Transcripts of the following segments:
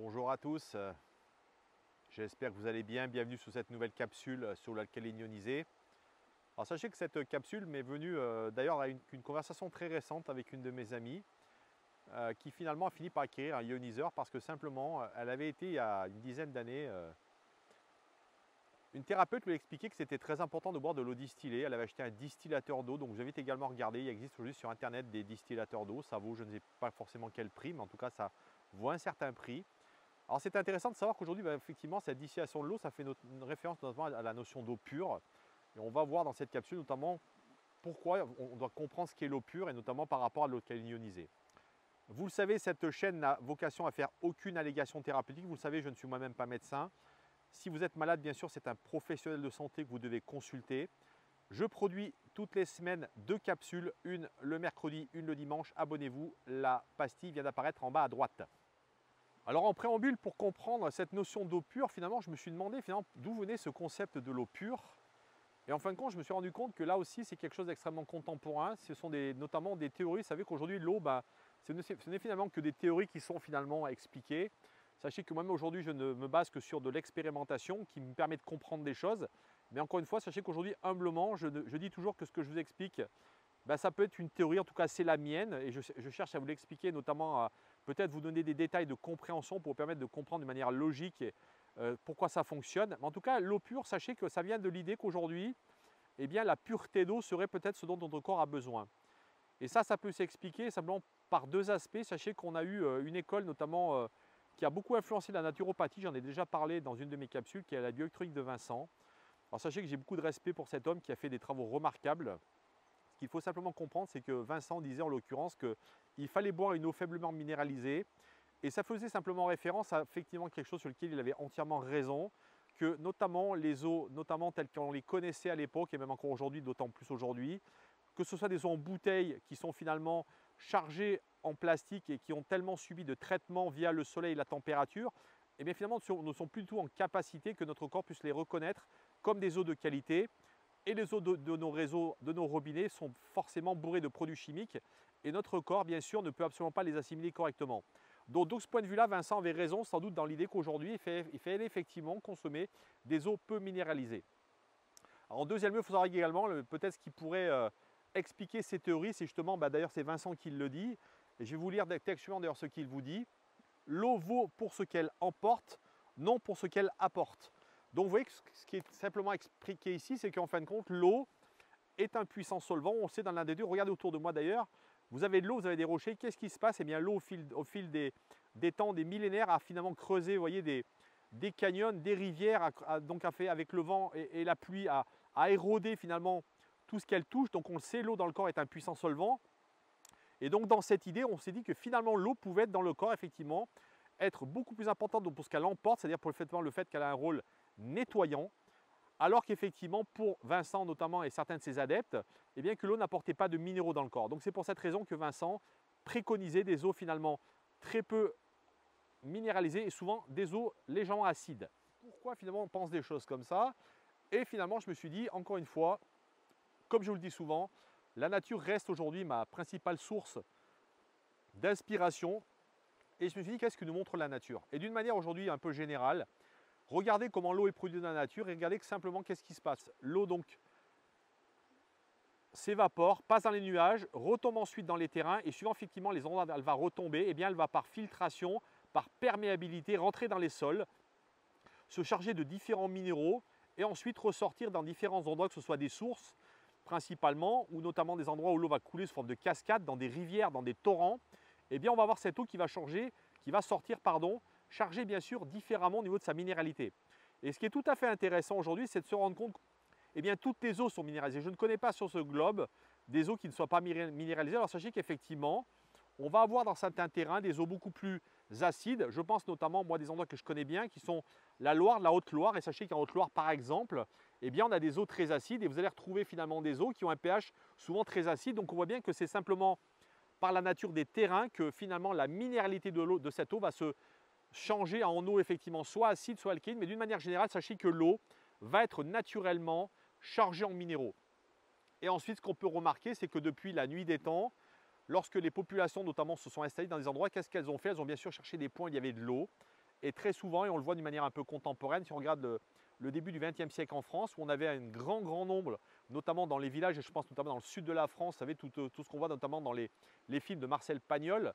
Bonjour à tous, j'espère que vous allez bien. Bienvenue sur cette nouvelle capsule sur l'alcaline ionisée. Alors sachez que cette capsule m'est venue d'ailleurs à une conversation très récente avec une de mes amies qui finalement a fini par acquérir un ioniseur parce que simplement elle avait été il y a une dizaine d'années, une thérapeute lui a expliqué que c'était très important de boire de l'eau distillée. Elle avait acheté un distillateur d'eau, donc je vous invite également à regarder. Il existe aujourd'hui sur internet des distillateurs d'eau, ça vaut je ne sais pas forcément quel prix, mais en tout cas ça vaut un certain prix. Alors c'est intéressant de savoir qu'aujourd'hui, effectivement, cette distillation de l'eau, ça fait une référence notamment à la notion d'eau pure. Et on va voir dans cette capsule notamment pourquoi on doit comprendre ce qu'est l'eau pure et notamment par rapport à l'eau alcaline ionisée. Vous le savez, cette chaîne n'a vocation à faire aucune allégation thérapeutique. Vous le savez, je ne suis moi-même pas médecin. Si vous êtes malade, bien sûr, c'est un professionnel de santé que vous devez consulter. Je produis toutes les semaines 2 capsules, une le mercredi, une le dimanche. Abonnez-vous, la pastille vient d'apparaître en bas à droite. Alors en préambule, pour comprendre cette notion d'eau pure, finalement, je me suis demandé d'où venait ce concept de l'eau pure. Et en fin de compte, je me suis rendu compte que là aussi, c'est quelque chose d'extrêmement contemporain. Ce sont notamment des théories. Vous savez qu'aujourd'hui, l'eau, ce n'est finalement que des théories qui sont finalement expliquées. Sachez que moi-même aujourd'hui, je ne me base que sur de l'expérimentation qui me permet de comprendre des choses. Mais encore une fois, sachez qu'aujourd'hui, humblement, je dis toujours que ce que je vous explique, ça peut être une théorie, en tout cas c'est la mienne, et je cherche à vous l'expliquer, notamment à peut-être vous donner des détails de compréhension pour vous permettre de comprendre de manière logique pourquoi ça fonctionne. Mais en tout cas, l'eau pure, sachez que ça vient de l'idée qu'aujourd'hui, eh bien, la pureté d'eau serait peut-être ce dont notre corps a besoin. Et ça peut s'expliquer simplement par 2 aspects. Sachez qu'on a eu une école notamment qui a beaucoup influencé la naturopathie, j'en ai déjà parlé dans une de mes capsules, qui est la bioélectronique de Vincent. Alors sachez que j'ai beaucoup de respect pour cet homme qui a fait des travaux remarquables. Ce qu'il faut simplement comprendre, c'est que Vincent disait en l'occurrence qu'il fallait boire une eau faiblement minéralisée. Et ça faisait simplement référence à effectivement quelque chose sur lequel il avait entièrement raison, que notamment les eaux, notamment telles qu'on les connaissait à l'époque, et même encore aujourd'hui, d'autant plus aujourd'hui, que ce soit des eaux en bouteille qui sont finalement chargées en plastique et qui ont tellement subi de traitement via le soleil et la température, et bien finalement ne sont plus du tout en capacité que notre corps puisse les reconnaître comme des eaux de qualité. Et les eaux de nos réseaux, de nos robinets sont forcément bourrées de produits chimiques et notre corps, bien sûr, ne peut absolument pas les assimiler correctement. Donc de ce point de vue-là, Vincent avait raison, sans doute dans l'idée qu'aujourd'hui, il fallait effectivement consommer des eaux peu minéralisées. Alors, en deuxième lieu, il faut savoir également, peut-être ce qui pourrait expliquer ces théories, c'est justement, d'ailleurs c'est Vincent qui le dit, et je vais vous lire textuellement d'ailleurs ce qu'il vous dit. L'eau vaut pour ce qu'elle emporte, non pour ce qu'elle apporte. Donc vous voyez que ce qui est simplement expliqué ici, c'est qu'en fin de compte, l'eau est un puissant solvant. On le sait dans l'un des deux. Regardez autour de moi d'ailleurs. Vous avez de l'eau, vous avez des rochers. Qu'est-ce qui se passe? Eh bien, l'eau, au fil des temps, des millénaires, a finalement creusé, vous voyez, des canyons, des rivières, donc a fait avec le vent et la pluie, a érodé finalement tout ce qu'elle touche. Donc on le sait, l'eau dans le corps est un puissant solvant. Et donc dans cette idée, on s'est dit que finalement l'eau pouvait être dans le corps, effectivement, être beaucoup plus importante pour ce qu'elle emporte, c'est-à-dire pour le fait qu'elle a un rôle nettoyant, alors qu'effectivement pour Vincent notamment et certains de ses adeptes, eh bien que l'eau n'apportait pas de minéraux dans le corps. Donc c'est pour cette raison que Vincent préconisait des eaux finalement très peu minéralisées et souvent des eaux légèrement acides. Pourquoi finalement on pense des choses comme ça? Et finalement je me suis dit, encore une fois, comme je vous le dis souvent, la nature reste aujourd'hui ma principale source d'inspiration. Et je me suis dit, qu'est-ce que nous montre la nature? Et d'une manière aujourd'hui un peu générale, regardez comment l'eau est produite dans la nature et regardez simplement qu'est-ce qui se passe. L'eau donc s'évapore, passe dans les nuages, retombe ensuite dans les terrains et suivant effectivement les endroits où elle va retomber, eh bien elle va par filtration, par perméabilité rentrer dans les sols, se charger de différents minéraux et ensuite ressortir dans différents endroits, que ce soit des sources principalement ou notamment des endroits où l'eau va couler sous forme de cascades, dans des rivières, dans des torrents. Eh bien on va avoir cette eau qui va sortir, chargée bien sûr différemment au niveau de sa minéralité. Et ce qui est tout à fait intéressant aujourd'hui, c'est de se rendre compte que toutes les eaux sont minéralisées. Je ne connais pas sur ce globe des eaux qui ne soient pas minéralisées. Alors sachez qu'effectivement, on va avoir dans certains terrains des eaux beaucoup plus acides. Je pense notamment, moi, des endroits que je connais bien, qui sont la Loire, la Haute-Loire. Et sachez qu'en Haute-Loire, par exemple, eh bien, on a des eaux très acides et vous allez retrouver finalement des eaux qui ont un pH souvent très acide. Donc on voit bien que c'est simplement par la nature des terrains que finalement la minéralité de l'eau, de cette eau va se changer en eau effectivement soit acide, soit alcaline. Mais d'une manière générale, sachez que l'eau va être naturellement chargée en minéraux. Et ensuite, ce qu'on peut remarquer, c'est que depuis la nuit des temps, lorsque les populations notamment se sont installées dans des endroits, qu'est-ce qu'elles ont fait? Elles ont bien sûr cherché des points où il y avait de l'eau. Et très souvent, et on le voit d'une manière un peu contemporaine, si on regarde le début du XXe siècle en France, où on avait un grand nombre, notamment dans les villages, et je pense notamment dans le sud de la France, vous savez, tout ce qu'on voit notamment dans les films de Marcel Pagnol,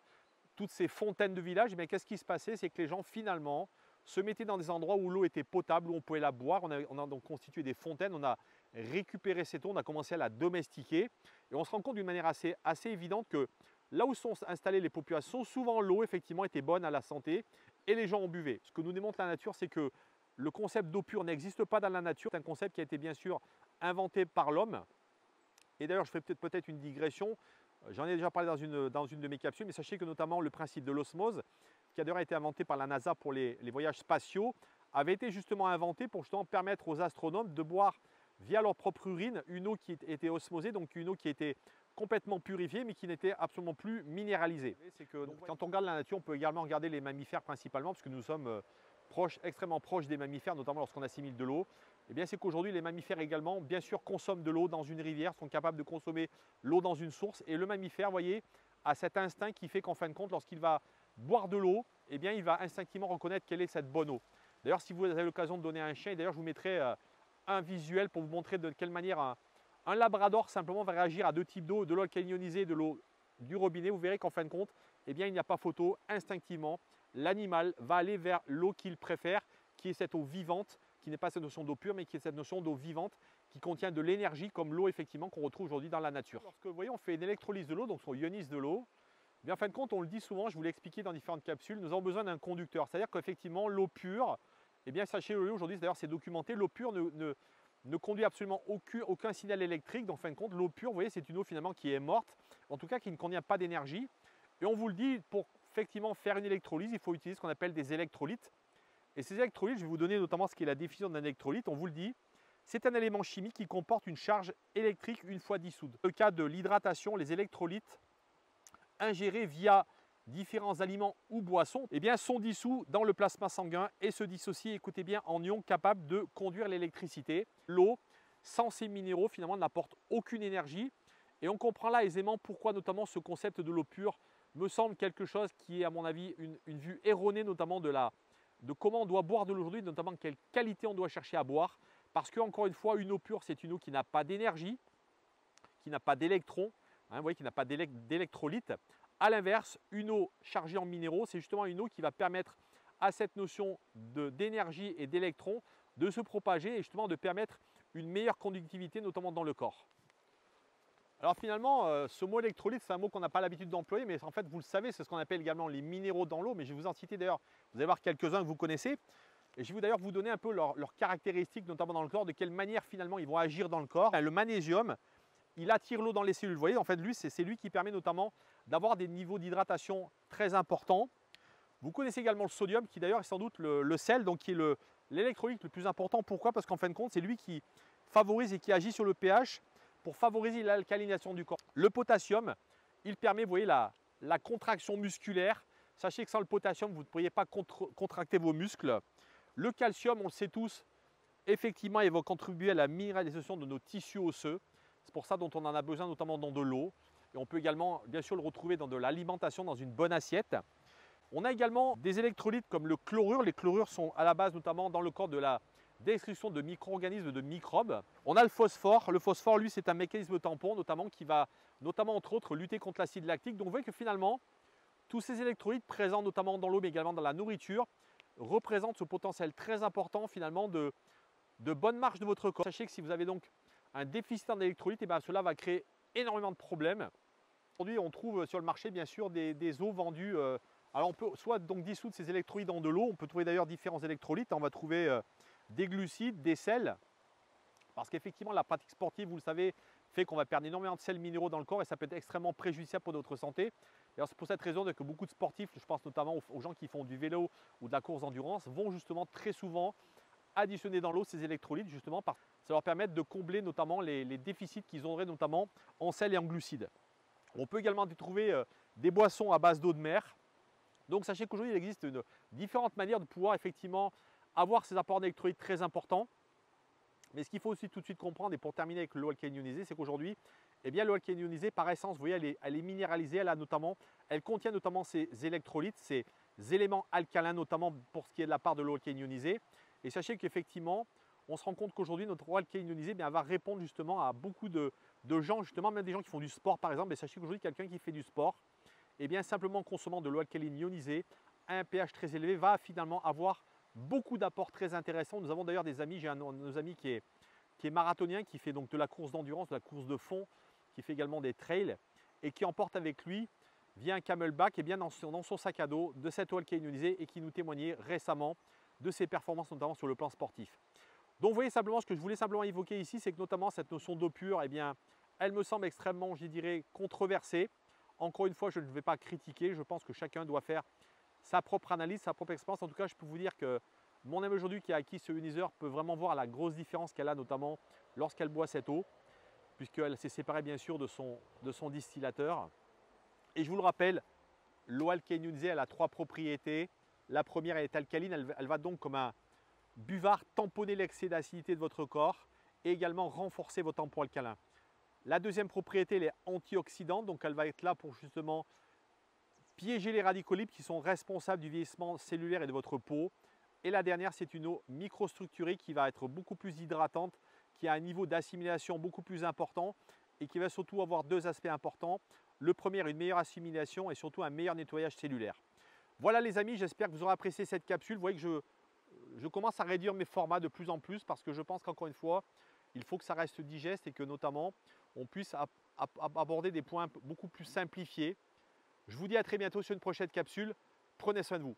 toutes ces fontaines de villages, mais qu'est-ce qui se passait? C'est que les gens finalement se mettaient dans des endroits où l'eau était potable, où on pouvait la boire. On a donc constitué des fontaines, on a récupéré cette eau, on a commencé à la domestiquer. Et on se rend compte d'une manière assez évidente que là où sont installées les populations, souvent l'eau effectivement était bonne à la santé et les gens en buvaient. Ce que nous démontre la nature, c'est que le concept d'eau pure n'existe pas dans la nature. C'est un concept qui a été bien sûr inventé par l'homme. Et d'ailleurs, je fais peut-être une digression. J'en ai déjà parlé dans une de mes capsules, mais sachez que notamment le principe de l'osmose, qui a d'ailleurs été inventé par la NASA pour les voyages spatiaux, avait été justement inventé pour justement permettre aux astronautes de boire via leur propre urine une eau qui était osmosée, donc une eau qui était complètement purifiée, mais qui n'était absolument plus minéralisée. C'est que donc, quand on regarde la nature, on peut également regarder les mammifères principalement, parce que nous sommes extrêmement proches des mammifères, notamment lorsqu'on assimile de l'eau. Eh bien, c'est qu'aujourd'hui, les mammifères également, bien sûr, consomment de l'eau dans une rivière, sont capables de consommer l'eau dans une source. Et le mammifère, vous voyez, a cet instinct qui fait qu'en fin de compte, lorsqu'il va boire de l'eau, eh bien, il va instinctivement reconnaître quelle est cette bonne eau. D'ailleurs, si vous avez l'occasion de donner un chien, et d'ailleurs, je vous mettrai un visuel pour vous montrer de quelle manière un labrador simplement va réagir à deux types d'eau, de l'eau alcaline ionisée et de l'eau du robinet. Vous verrez qu'en fin de compte, eh bien, il n'y a pas photo, instinctivement, l'animal va aller vers l'eau qu'il préfère, qui est cette eau vivante, qui n'est pas cette notion d'eau pure, mais qui est cette notion d'eau vivante, qui contient de l'énergie, comme l'eau effectivement qu'on retrouve aujourd'hui dans la nature. Lorsque vous voyez, on fait une électrolyse de l'eau, donc on ionise de l'eau, eh bien, en fin de compte, on le dit souvent, je vous l'ai expliqué dans différentes capsules, nous avons besoin d'un conducteur. C'est-à-dire qu'effectivement, l'eau pure, eh bien, sachez-le aujourd'hui, d'ailleurs c'est documenté, l'eau pure ne conduit absolument aucun signal électrique. Donc, en fin de compte, l'eau pure, vous voyez, c'est une eau finalement qui est morte, en tout cas qui ne contient pas d'énergie. Et on vous le dit, pour effectivement faire une électrolyse, il faut utiliser ce qu'on appelle des électrolytes. Et ces électrolytes, je vais vous donner notamment ce qu'est la définition d'un électrolyte. On vous le dit, c'est un élément chimique qui comporte une charge électrique une fois dissoute. Dans le cas de l'hydratation, les électrolytes ingérés via différents aliments ou boissons, eh bien, sont dissous dans le plasma sanguin et se dissocient, écoutez bien, en ions capables de conduire l'électricité. L'eau, sans ces minéraux, finalement, n'apporte aucune énergie. Et on comprend là aisément pourquoi notamment ce concept de l'eau pure me semble quelque chose qui est, à mon avis, une vue erronée, notamment de comment on doit boire de l'eau aujourd'hui, notamment quelle qualité on doit chercher à boire. Parce que, encore une fois, une eau pure, c'est une eau qui n'a pas d'énergie, qui n'a pas d'électrons, vous voyez, qui n'a pas d'électrolytes. A l'inverse, une eau chargée en minéraux, c'est justement une eau qui va permettre à cette notion d'énergie et d'électrons de se propager et justement de permettre une meilleure conductivité, notamment dans le corps. Alors finalement, ce mot électrolyte, c'est un mot qu'on n'a pas l'habitude d'employer, mais en fait, vous le savez, c'est ce qu'on appelle également les minéraux dans l'eau, mais je vais vous en citer d'ailleurs, vous allez voir quelques-uns que vous connaissez, et je vais d'ailleurs vous donner un peu leurs caractéristiques, notamment dans le corps, de quelle manière finalement ils vont agir dans le corps. Le magnésium, il attire l'eau dans les cellules. Vous voyez, en fait, lui, c'est lui qui permet notamment d'avoir des niveaux d'hydratation très importants. Vous connaissez également le sodium, qui d'ailleurs est sans doute le sel, donc qui est l'électrolyte le plus important. Pourquoi? Parce qu'en fin de compte, c'est lui qui favorise et qui agit sur le pH pour favoriser l'alcalination du corps. Le potassium, il permet, vous voyez, la contraction musculaire. Sachez que sans le potassium, vous ne pourriez pas contracter vos muscles. Le calcium, on le sait tous, effectivement, il va contribuer à la minéralisation de nos tissus osseux. C'est pour ça dont on en a besoin, notamment dans de l'eau. Et on peut également, bien sûr, le retrouver dans de l'alimentation, dans une bonne assiette. On a également des électrolytes comme le chlorure. Les chlorures sont à la base, notamment dans le corps de la destruction de micro-organismes, de microbes. On a le phosphore. Le phosphore, lui, c'est un mécanisme tampon, notamment, qui va, entre autres, lutter contre l'acide lactique. Donc, vous voyez que finalement, tous ces électrolytes présents, notamment dans l'eau, mais également dans la nourriture, représentent ce potentiel très important, finalement, de bonne marche de votre corps. Sachez que si vous avez donc un déficit en électrolytes, et bien cela va créer énormément de problèmes. Aujourd'hui, on trouve sur le marché, bien sûr, des eaux vendues. Alors, on peut soit donc dissoudre ces électrolytes dans de l'eau. On peut trouver d'ailleurs différents électrolytes. On va trouver des glucides, des sels. Parce qu'effectivement, la pratique sportive, vous le savez, fait qu'on va perdre énormément de sels minéraux dans le corps et ça peut être extrêmement préjudiciable pour notre santé. D'ailleurs, c'est pour cette raison que beaucoup de sportifs, je pense notamment aux gens qui font du vélo ou de la course d'endurance, vont justement très souvent additionner dans l'eau ces électrolytes, justement, parce que ça leur permet de combler notamment les déficits qu'ils auraient notamment en sel et en glucides. On peut également trouver des boissons à base d'eau de mer. Donc sachez qu'aujourd'hui, il existe différentes manières de pouvoir effectivement avoir ces apports d'électrolytes très importants. Mais ce qu'il faut aussi tout de suite comprendre, et pour terminer avec l'eau alcaline ionisée, c'est qu'aujourd'hui, eh bien, l'eau alcaline ionisée, par essence, vous voyez, elle est minéralisée, elle contient notamment ces électrolytes, ces éléments alcalins, notamment pour ce qui est de la part de l'eau alcaline ionisée. Et sachez qu'effectivement, on se rend compte qu'aujourd'hui, notre eau alcaline ionisée va répondre justement à beaucoup de gens, justement même des gens qui font du sport par exemple. Et sachez qu'aujourd'hui, quelqu'un qui fait du sport, et bien simplement en consommant de l'eau alcaline ionisée, à un pH très élevé, va finalement avoir beaucoup d'apports très intéressants. Nous avons d'ailleurs des amis, j'ai un de nos amis qui est marathonien, qui fait donc de la course d'endurance, de la course de fond, qui fait également des trails et qui emporte avec lui via un camelback et bien dans son sac à dos de cette eau alcaline ionisée et qui nous témoignait récemment de ses performances notamment sur le plan sportif. Donc vous voyez simplement ce que je voulais simplement évoquer ici, c'est que notamment cette notion d'eau pure, eh bien, elle me semble extrêmement, je dirais, controversée. Encore une fois, je ne vais pas critiquer, je pense que chacun doit faire sa propre analyse, sa propre expérience. En tout cas, je peux vous dire que mon ami aujourd'hui qui a acquis ce ioniseur peut vraiment voir la grosse différence qu'elle a notamment lorsqu'elle boit cette eau, puisqu'elle s'est séparée bien sûr de son distillateur. Et je vous le rappelle, l'eau alcaline ionisée, elle a 3 propriétés. La première, elle est alcaline, elle va donc comme un buvard tamponner l'excès d'acidité de votre corps et également renforcer vos tampons alcalins. La deuxième propriété, elle est antioxydante, donc elle va être là pour justement piéger les radicaux libres qui sont responsables du vieillissement cellulaire et de votre peau. Et la dernière, c'est une eau microstructurée qui va être beaucoup plus hydratante, qui a un niveau d'assimilation beaucoup plus important et qui va surtout avoir 2 aspects importants. Le premier, une meilleure assimilation et surtout un meilleur nettoyage cellulaire. Voilà les amis, j'espère que vous aurez apprécié cette capsule. Vous voyez que je commence à réduire mes formats de plus en plus parce que je pense qu'encore une fois, il faut que ça reste digeste et que notamment on puisse aborder des points beaucoup plus simplifiés. Je vous dis à très bientôt sur une prochaine capsule. Prenez soin de vous.